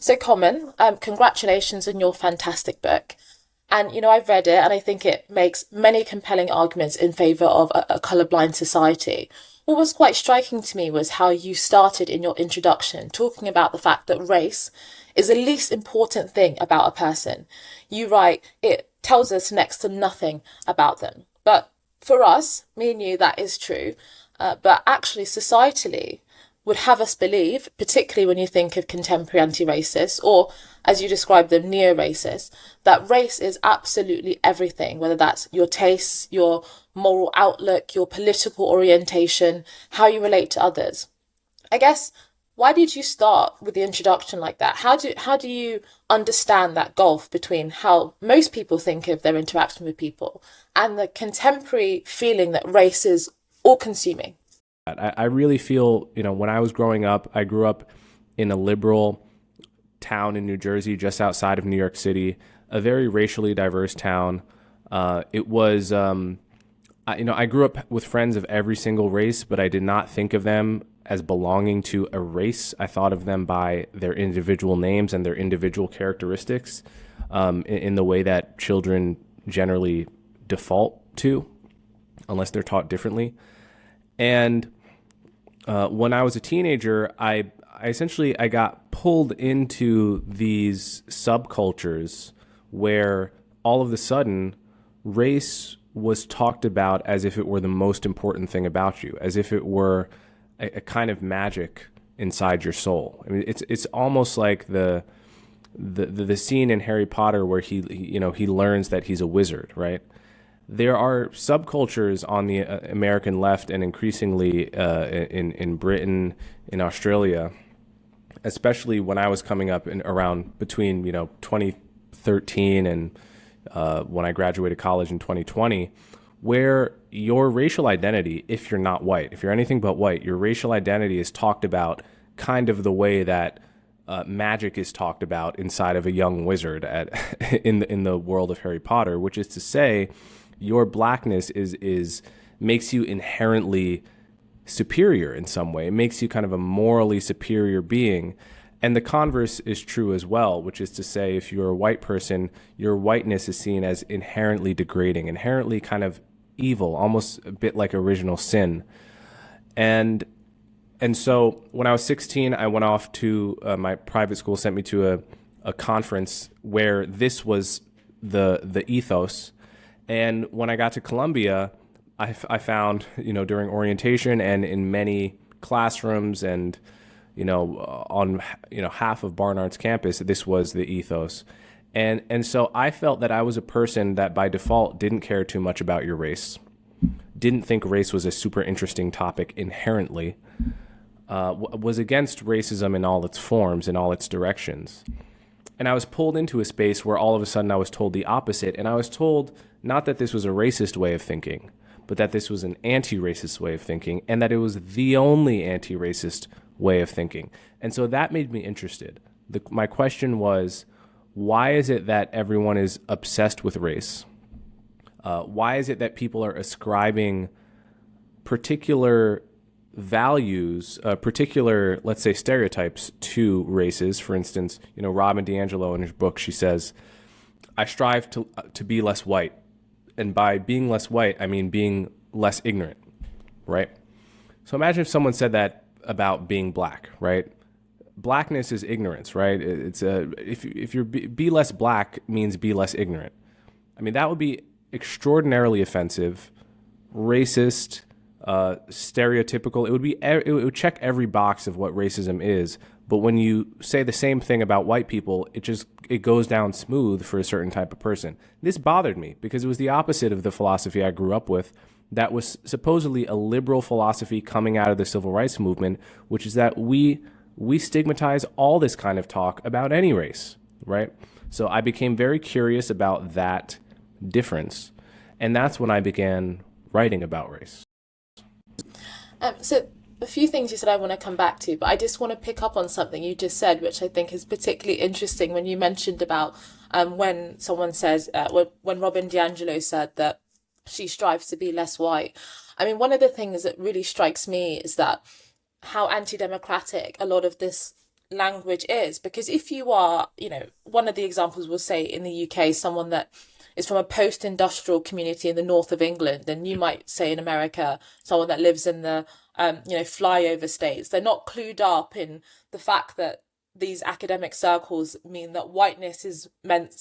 So, Coleman, congratulations on your fantastic book. And, I've read it and I think it makes many compelling arguments in favour of a colourblind society. What was quite striking to me was how you started in your introduction talking about the fact that race is the least important thing about a person. You write, it tells us next to nothing about them. But for us, me and you, that is true. But actually, societally, would have us believe, particularly when you think of contemporary anti-racists, or as you describe them, neo-racists, that race is absolutely everything, whether that's your tastes, your moral outlook, your political orientation, how you relate to others. I guess, why did you start with the introduction like that? How do you understand that gulf between how most people think of their interaction with people and the contemporary feeling that race is all consuming? I really feel, when I was growing up, I grew up in a liberal town in New Jersey, just outside of New York City, a very racially diverse town. It was, I grew up with friends of every single race, but I did not think of them as belonging to a race. I thought of them by their individual names and their individual characteristics, in the way that children generally default to, unless they're taught differently. And when I was a teenager, I essentially got pulled into these subcultures where all of a sudden race was talked about as if it were the most important thing about you, as if it were a kind of magic inside your soul. I mean, it's almost like the scene in Harry Potter where he learns that he's a wizard, right? There are subcultures on the American left and increasingly in Britain, in Australia, especially when I was coming up in around between 2013 and when I graduated college in 2020, where your racial identity, if you're not white, if you're anything but white, your racial identity is talked about kind of the way that magic is talked about inside of a young wizard in the world of Harry Potter, which is to say, your blackness is makes you inherently superior in some way. It makes you kind of a morally superior being. And the converse is true as well, which is to say, if you're a white person, your whiteness is seen as inherently degrading, inherently kind of evil, almost a bit like original sin. And so when I was 16, I went off to my private school, sent me to a conference where this was the ethos. And when I got to Columbia, I found, during orientation and in many classrooms and, on, half of Barnard's campus, this was the ethos. And so I felt that I was a person that by default didn't care too much about your race, didn't think race was a super interesting topic inherently, was against racism in all its forms, in all its directions. And I was pulled into a space where all of a sudden I was told the opposite. And I was told not that this was a racist way of thinking, but that this was an anti-racist way of thinking, and that it was the only anti-racist way of thinking. And so that made me interested. My question was, why is it that everyone is obsessed with race? Why is it that people are ascribing particular values, particular, let's say, stereotypes to races? For instance, Robin DiAngelo in her book, she says, I strive to be less white. And by being less white, I mean being less ignorant, right? So imagine if someone said that about being black, right? Blackness is ignorance, right? It's if you're be less black means be less ignorant. I mean, that would be extraordinarily offensive, racist, stereotypical. It would check every box of what racism is. But when you say the same thing about white people, it goes down smooth for a certain type of person. This bothered me because it was the opposite of the philosophy I grew up with. That was supposedly a liberal philosophy coming out of the civil rights movement, which is that we stigmatize all this kind of talk about any race, right? So I became very curious about that difference, and that's when I began writing about race. So a few things you said I want to come back to, but I just want to pick up on something you just said, which I think is particularly interesting when you mentioned about when someone says, when Robin DiAngelo said that she strives to be less white. I mean, one of the things that really strikes me is that how anti-democratic a lot of this language is. Because if you are, one of the examples we'll say in the UK, someone that is from a post-industrial community in the north of England, and you might say in America, someone that lives in the, flyover states, they're not clued up in the fact that these academic circles mean that whiteness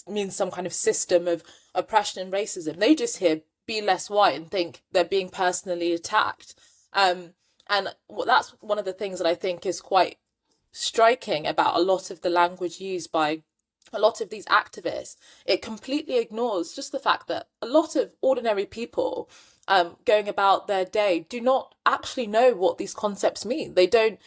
means some kind of system of oppression and racism. They just hear be less white and think they're being personally attacked. And that's one of the things that I think is quite striking about a lot of the language used by a lot of these activists. It completely ignores just the fact that a lot of ordinary people going about their day do not actually know what these concepts mean. They don't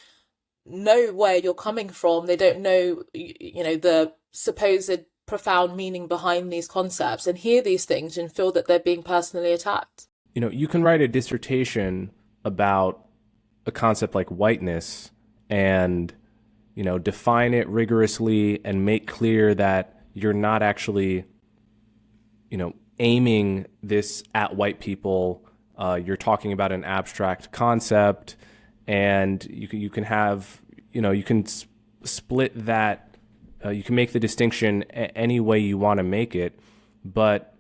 know where you're coming from. They don't know, the supposed profound meaning behind these concepts, and hear these things and feel that they're being personally attacked. You can write a dissertation about a concept like whiteness and, define it rigorously and make clear that you're not actually, aiming this at white people. You're talking about an abstract concept, and you can have, you can split that. You can make the distinction any way you want to make it, but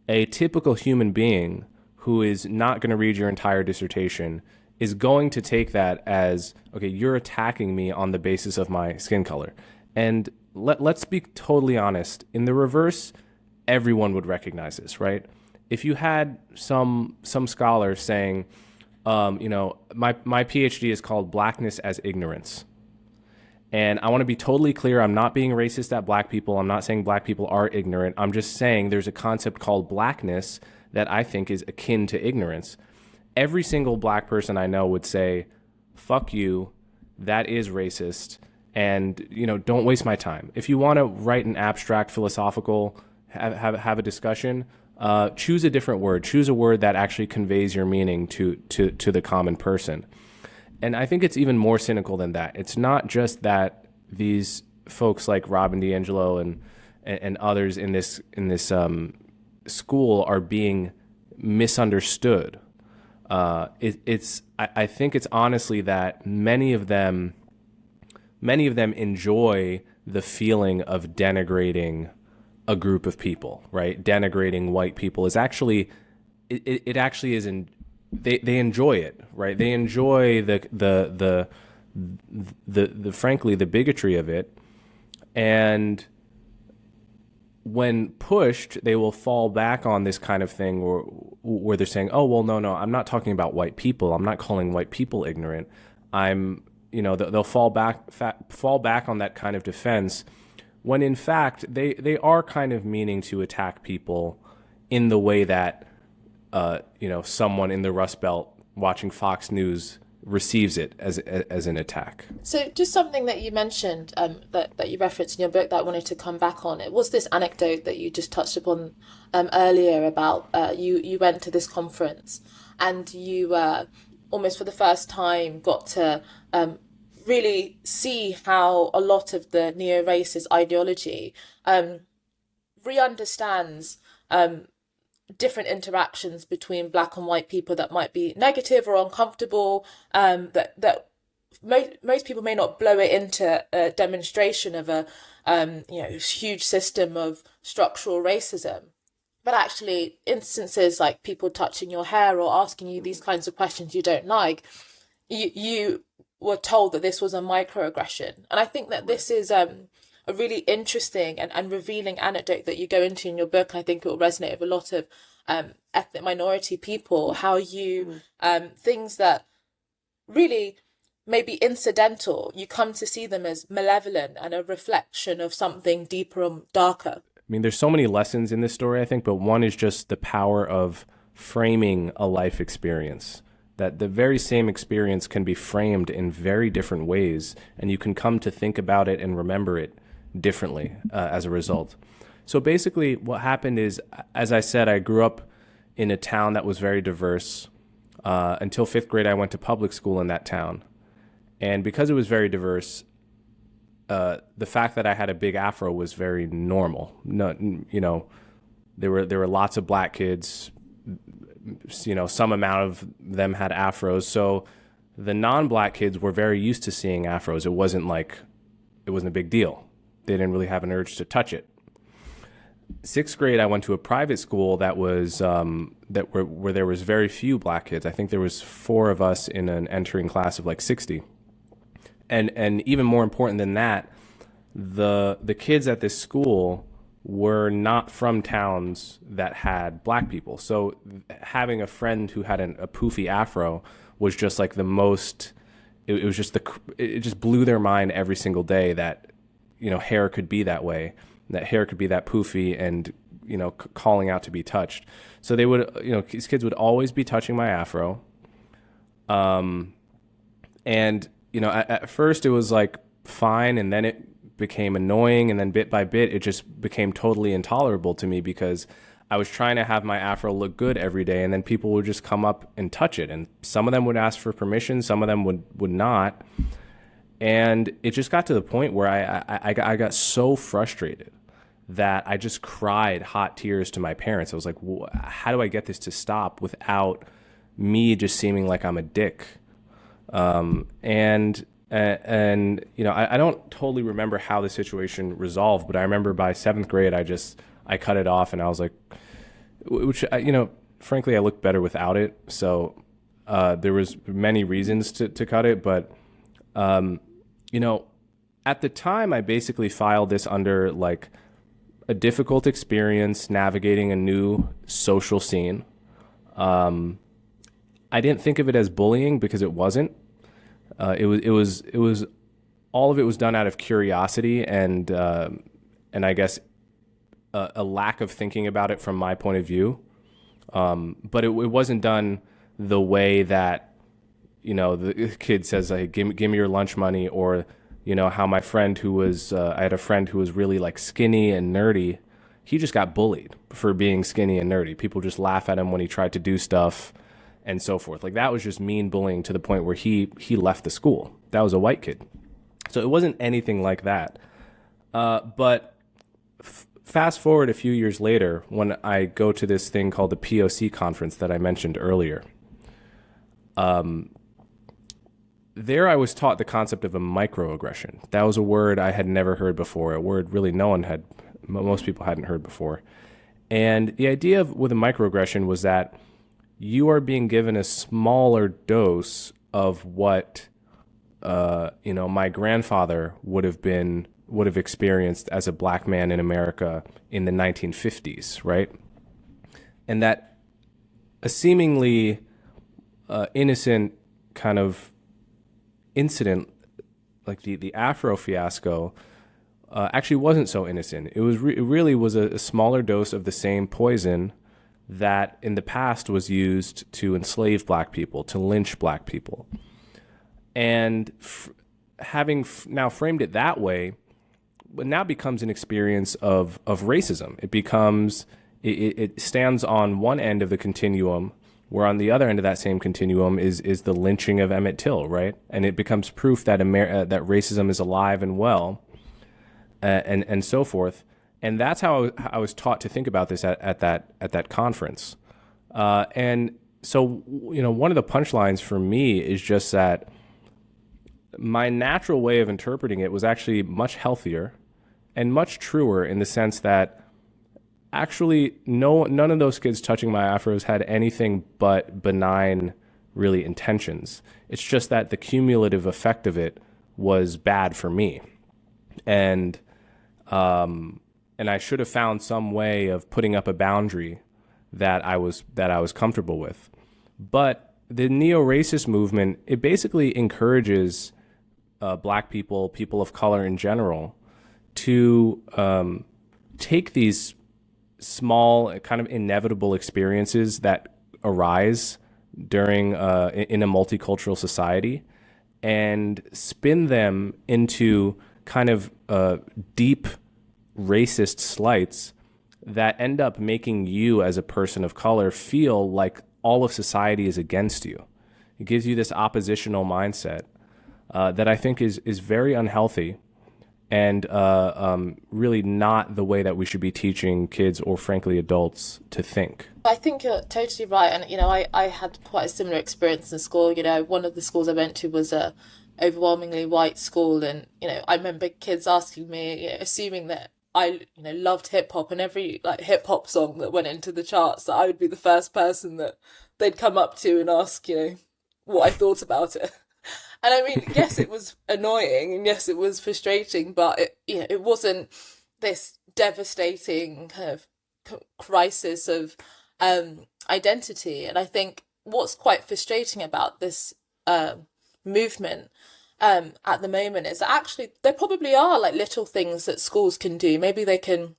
a typical human being who is not going to read your entire dissertation is going to take that as, okay, you're attacking me on the basis of my skin color. And let's be totally honest. In the reverse, everyone would recognize this, right? If you had some scholar saying, my PhD is called Blackness as Ignorance. And I want to be totally clear, I'm not being racist at black people. I'm not saying black people are ignorant. I'm just saying there's a concept called blackness that I think is akin to ignorance. Every single black person I know would say, fuck you, that is racist, and, don't waste my time. If you want to write an abstract philosophical, have a discussion, choose a different word. Choose a word that actually conveys your meaning to the common person. And I think it's even more cynical than that. It's not just that these folks like Robin DiAngelo and others in this school are being misunderstood. I think it's honestly that many of them enjoy the feeling of denigrating a group of people, right? Denigrating white people is actually, it actually is they enjoy it, right? They enjoy the frankly the bigotry of it, and when pushed, they will fall back on this kind of thing where they're saying, "Oh, well, no, I'm not talking about white people. I'm not calling white people ignorant. They'll fall back on that kind of defense." When in fact they are kind of meaning to attack people in the way that someone in the Rust Belt watching Fox News receives it as an attack. So just something that you mentioned that you referenced in your book that I wanted to come back on. It was this anecdote that you just touched upon earlier about you went to this conference and you almost for the first time got to really see how a lot of the neo-racist ideology re-understands different interactions between black and white people that might be negative or uncomfortable, that most people may not blow it into a demonstration of a huge system of structural racism. But actually, instances like people touching your hair or asking you these kinds of questions you don't like, you were told that this was a microaggression. And I think that this is a really interesting and revealing anecdote that you go into in your book. I think it will resonate with a lot of ethnic minority people, how you, things that really may be incidental, you come to see them as malevolent and a reflection of something deeper and darker. I mean, there's so many lessons in this story, I think, but one is just the power of framing a life experience. That the very same experience can be framed in very different ways, and you can come to think about it and remember it differently as a result. So basically what happened is, as I said, I grew up in a town that was very diverse. Until 5th grade, I went to public school in that town. And because it was very diverse, the fact that I had a big afro was very normal. No, there were lots of black kids. Some amount of them had afros. So the non-black kids were very used to seeing afros. It wasn't like it wasn't a big deal. They didn't really have an urge to touch it. Sixth grade, I went to a private school that was where there was very few black kids. I think there was 4 of us in an entering class of like 60. And even more important than that, the kids at this school were not from towns that had black people. So having a friend who had a poofy afro was just like the most. It was just it just blew their mind every single day that, you know, hair could be that way, that hair could be that poofy and, you know, calling out to be touched. So they would, you know, these kids would always be touching my afro. And, you know, at first it was like fine, and then it became annoying, and then bit by bit it just became totally intolerable to me because I was trying to have my afro look good every day, and then people would just come up and touch it, and some of them would ask for permission, some of them would not, and it just got to the point where I got so frustrated that I just cried hot tears to my parents. I was like, how do I get this to stop without me just seeming like I'm a dick? And you know, I don't totally remember how the situation resolved, but I remember by 7th grade, I cut it off, and I was like, which, you know, frankly, I looked better without it. So, there was many reasons to cut it, but, you know, at the time I basically filed this under like a difficult experience navigating a new social scene. I didn't think of it as bullying because it wasn't. It was all of it was done out of curiosity and I guess a lack of thinking about it from my point of view. But it wasn't done the way that, you know, the kid says, like, give me your lunch money, or, you know, how my friend who was, I had a friend who was really like skinny and nerdy. He just got bullied for being skinny and nerdy. People just laugh at him when he tried to do stuff and so forth. Like, that was just mean bullying to the point where he left the school. That was a white kid. So it wasn't anything like that. But fast forward a few years later, when I go to this thing called the POC conference that I mentioned earlier, there I was taught the concept of a microaggression. That was a word I had never heard before, a word really most people hadn't heard before. And the idea with a microaggression was that you are being given a smaller dose of what, you know, my grandfather would have experienced as a black man in America in the 1950s, right? And that a seemingly innocent kind of incident like the Afro fiasco actually wasn't so innocent. It really was a smaller dose of the same poison that in the past was used to enslave black people, to lynch black people. And having now framed it that way, it now becomes an experience of racism. It stands on one end of the continuum, where on the other end of that same continuum is the lynching of Emmett Till, right? And it becomes proof that that racism is alive and well, and so forth. And that's how I was taught to think about this at that conference. And so, you know, one of the punchlines for me is just that my natural way of interpreting it was actually much healthier and much truer, in the sense that actually none of those kids touching my afros had anything but benign, really, intentions. It's just that the cumulative effect of it was bad for me. And I should have found some way of putting up a boundary that I was comfortable with. But the neo-racist movement, it basically encourages black people, people of color in general, to take these small, kind of inevitable experiences that arise during in a multicultural society, and spin them into kind of deep racist slights that end up making you as a person of color feel like all of society is against you. It gives you this oppositional mindset that I think is very unhealthy, and really not the way that we should be teaching kids, or frankly adults, to think. I think you're totally right. And, you know, I had quite a similar experience in school. You know, one of the schools I went to was a overwhelmingly white school, and I remember kids asking me, assuming that I loved hip hop, and every like hip hop song that went into the charts, that I would be the first person that they'd come up to and ask, what I thought about it. And I mean, yes, it was annoying, and yes, it was frustrating, but it wasn't this devastating kind of crisis of identity. And I think what's quite frustrating about this movement at the moment is that actually there probably are like little things that schools can do. Maybe they can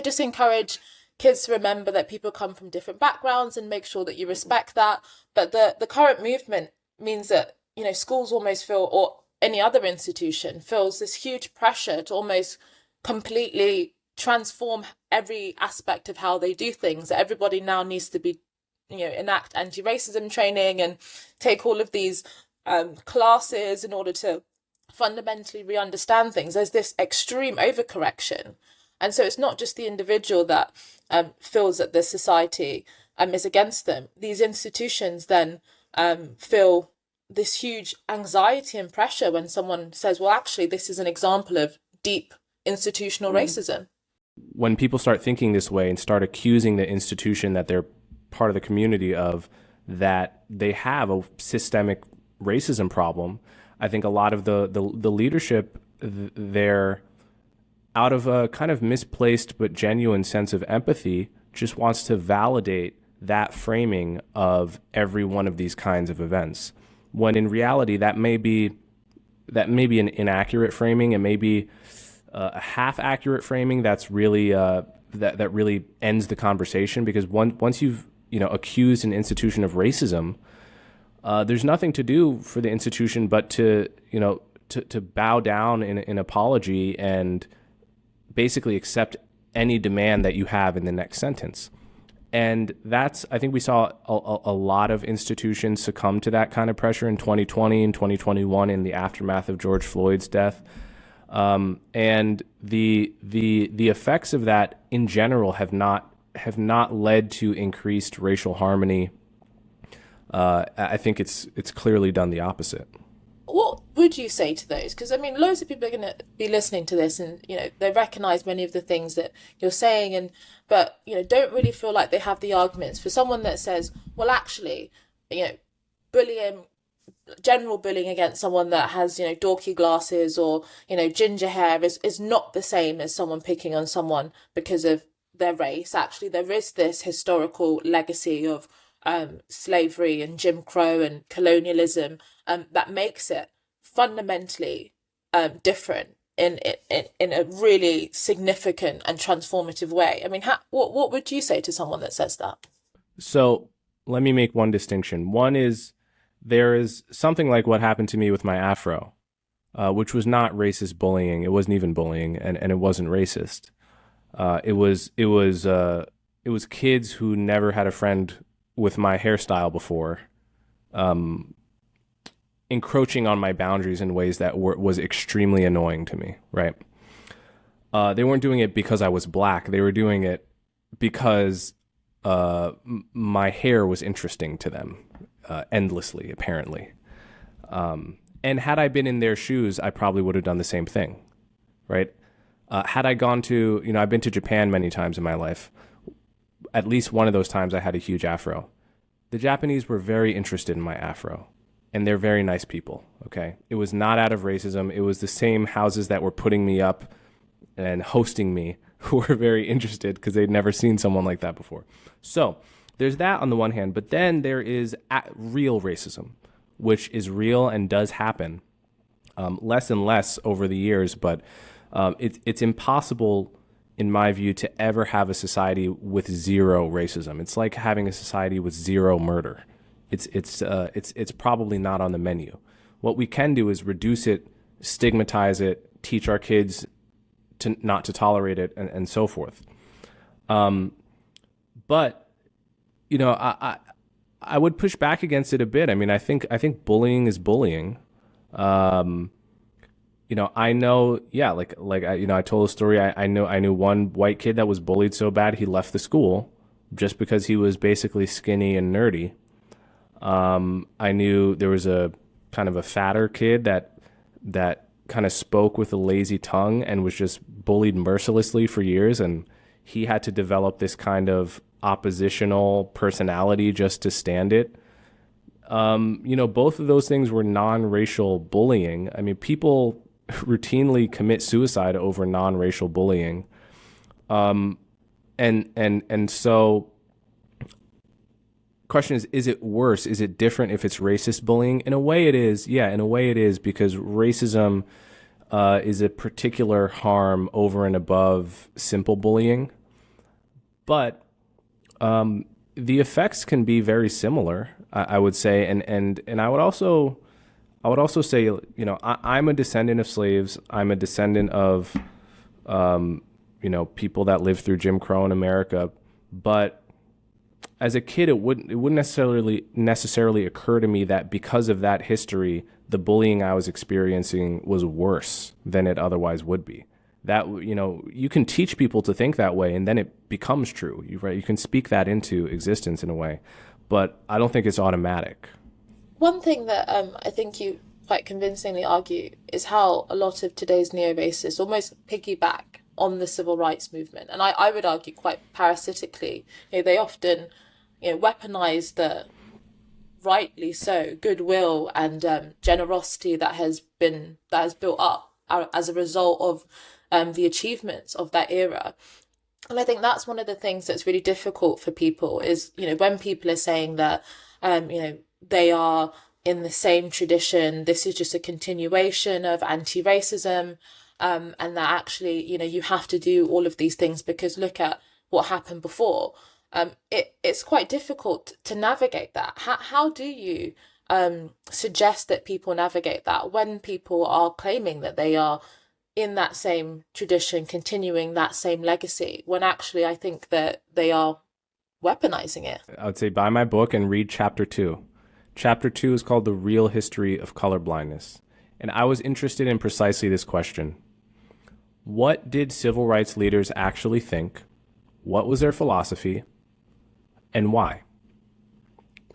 just encourage kids to remember that people come from different backgrounds and make sure that you respect that. But the current movement means that schools almost feel, or any other institution feels, this huge pressure to almost completely transform every aspect of how they do things. Everybody now needs to be enact anti-racism training and take all of these classes in order to fundamentally re-understand things. There's this extreme overcorrection. And so it's not just the individual that feels that the society is against them. These institutions then feel this huge anxiety and pressure when someone says, well, actually, this is an example of deep institutional racism. When people start thinking this way and start accusing the institution that they're part of the community of, that they have a systemic racism problem, I think a lot of the leadership, they're out of a kind of misplaced but genuine sense of empathy, just wants to validate that framing of every one of these kinds of events, when in reality that may be an inaccurate framing. It may be a half accurate framing that's really that really ends the conversation, because once you've accused an institution of racism, there's nothing to do for the institution but to bow down in apology and basically accept any demand that you have in the next sentence. And I think we saw a lot of institutions succumb to that kind of pressure in 2020 and 2021 in the aftermath of George Floyd's death. And the effects of that in general have not led to increased racial harmony. I think it's clearly done the opposite. What would you say to those? Because I mean, loads of people are going to be listening to this, and they recognise many of the things that you're saying, but don't really feel like they have the arguments for someone that says, well, actually, bullying, general bullying against someone that has dorky glasses or ginger hair is not the same as someone picking on someone because of their race. Actually, there is this historical legacy of slavery and Jim Crow and colonialism that makes it fundamentally different in a really significant and transformative way. I mean, what would you say to someone that says that? So let me make one distinction. One is, there is something like what happened to me with my afro, which was not racist bullying. It wasn't even bullying, and it wasn't racist. It was kids who never had a friend with my hairstyle before, encroaching on my boundaries in ways that was extremely annoying to me, right? They weren't doing it because I was black. They were doing it because my hair was interesting to them, endlessly, apparently. And had I been in their shoes, I probably would have done the same thing, right? Had I gone to, I've been to Japan many times in my life. At least one of those times I had a huge afro. The Japanese were very interested in my afro, and they're very nice people, okay? It was not out of racism. It was the same houses that were putting me up and hosting me who were very interested because they'd never seen someone like that before. So there's that on the one hand, but then there is real racism, which is real and does happen less and less over the years, but it's impossible, in my view, to ever have a society with zero racism. It's like having a society with zero murder. It's probably not on the menu. What we can do is reduce it, stigmatize it, teach our kids to not to tolerate it, and so forth. But I would push back against it a bit. I mean, I think bullying is bullying. I know, yeah, I told a story. I knew one white kid that was bullied so bad he left the school just because he was basically skinny and nerdy. I knew there was a kind of a fatter kid that kind of spoke with a lazy tongue and was just bullied mercilessly for years, and he had to develop this kind of oppositional personality just to stand it. Both of those things were non-racial bullying. I mean, people routinely commit suicide over non-racial bullying. And so question is it worse? Is it different if it's racist bullying? In a way it is. Yeah, in a way it is, because racism is a particular harm over and above simple bullying. But the effects can be very similar, I would say. And I would also say, I'm a descendant of slaves. I'm a descendant of, people that lived through Jim Crow in America. But as a kid, it wouldn't necessarily occur to me that because of that history, the bullying I was experiencing was worse than it otherwise would be. That, you can teach people to think that way, and then it becomes true. You can speak that into existence in a way, but I don't think it's automatic. One thing that I think you quite convincingly argue is how a lot of today's neo-racists almost piggyback on the civil rights movement. And I would argue quite parasitically, they often, weaponize the, rightly so, goodwill and generosity that has built up as a result of the achievements of that era. And I think that's one of the things that's really difficult for people is, when people are saying that, they are in the same tradition, this is just a continuation of anti-racism, and that actually, you have to do all of these things because look at what happened before. It's quite difficult to navigate that. How do you suggest that people navigate that when people are claiming that they are in that same tradition, continuing that same legacy, when actually I think that they are weaponizing it? I would say buy my book and read chapter 2. Chapter 2 is called The Real History of Colorblindness. And I was interested in precisely this question. What did civil rights leaders actually think? What was their philosophy? And why?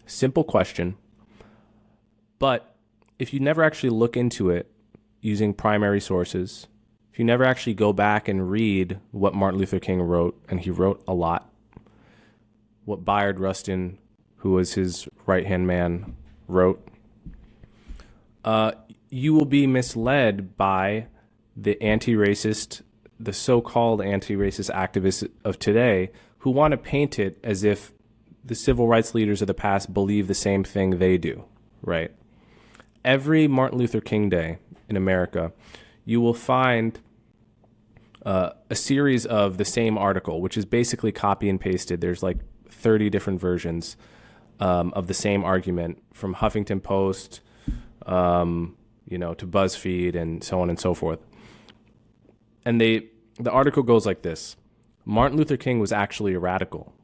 Simple question. But if you never actually look into it using primary sources, if you never actually go back and read what Martin Luther King wrote, and he wrote a lot, what Bayard Rustin, who was his right-hand man, wrote, you will be misled by the so-called anti-racist activists of today who want to paint it as if the civil rights leaders of the past believe the same thing they do, right? Every Martin Luther King Day in America, you will find a series of the same article, which is basically copy and pasted. There's like 30 different versions of the same argument, from Huffington Post, to BuzzFeed and so on and so forth. And the article goes like this. Martin Luther King was actually a radical.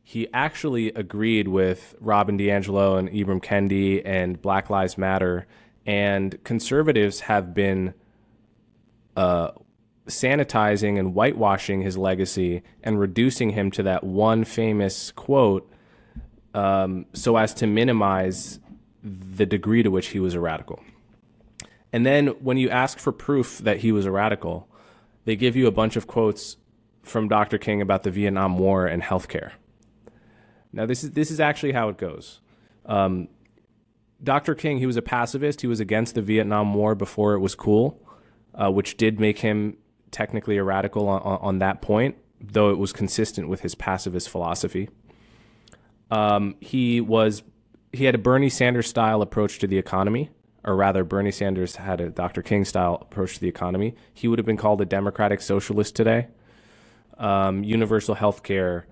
He actually agreed with Robin DiAngelo and Ibram Kendi and Black Lives Matter, and conservatives have been sanitizing and whitewashing his legacy and reducing him to that one famous quote so as to minimize the degree to which he was a radical. And then when you ask for proof that he was a radical, they give you a bunch of quotes from Dr. King about the Vietnam War and healthcare. Now, this is actually how it goes. Dr. King, he was a pacifist. He was against the Vietnam War before it was cool, which did make him technically a radical on that point, though it was consistent with his pacifist philosophy. He had a Bernie Sanders style approach to the economy, or rather Bernie Sanders had a Dr. King style approach to the economy. He would have been called a democratic socialist today. Universal health care,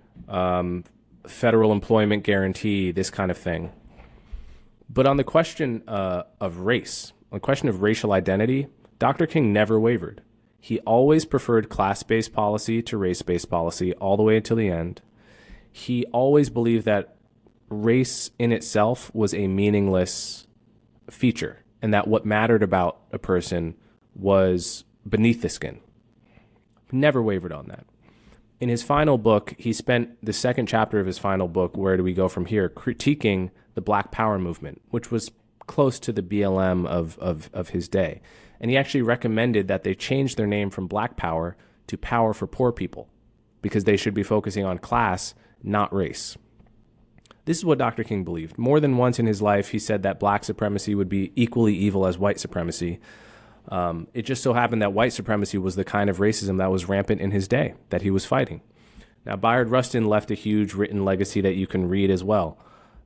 federal employment guarantee, this kind of thing. But on the question of race, on the question of racial identity, Dr. King never wavered. He always preferred class-based policy to race-based policy all the way until the end. He always believed that race in itself was a meaningless feature, and that what mattered about a person was beneath the skin. Never wavered on that. In his final book, he spent the second chapter of his final book, Where Do We Go From Here?, critiquing the Black Power movement, which was close to the BLM of his day. And he actually recommended that they change their name from Black Power to Power for Poor People, because they should be focusing on class, not race. This is what Dr. King believed. More than once in his life, he said that black supremacy would be equally evil as white supremacy. It just so happened that white supremacy was the kind of racism that was rampant in his day, that he was fighting. Now, Bayard Rustin left a huge written legacy that you can read as well.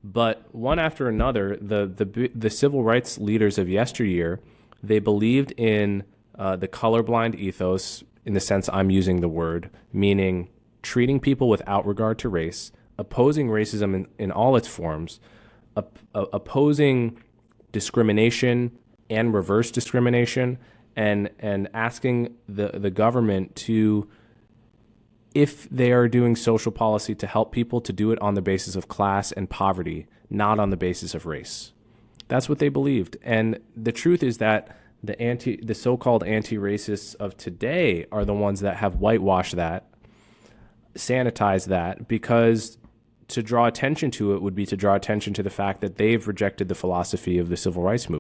But one after another, the civil rights leaders of yesteryear, they believed in the colorblind ethos, in the sense I'm using the word, meaning treating people without regard to race, opposing racism in all its forms, opposing discrimination and reverse discrimination, and asking the government to, if they are doing social policy to help people, to do it on the basis of class and poverty, not on the basis of race. That's what they believed. And the truth is that the so-called anti-racists of today are the ones that have whitewashed that, sanitized that, because to draw attention to it would be to draw attention to the fact that they've rejected the philosophy of the civil rights movement.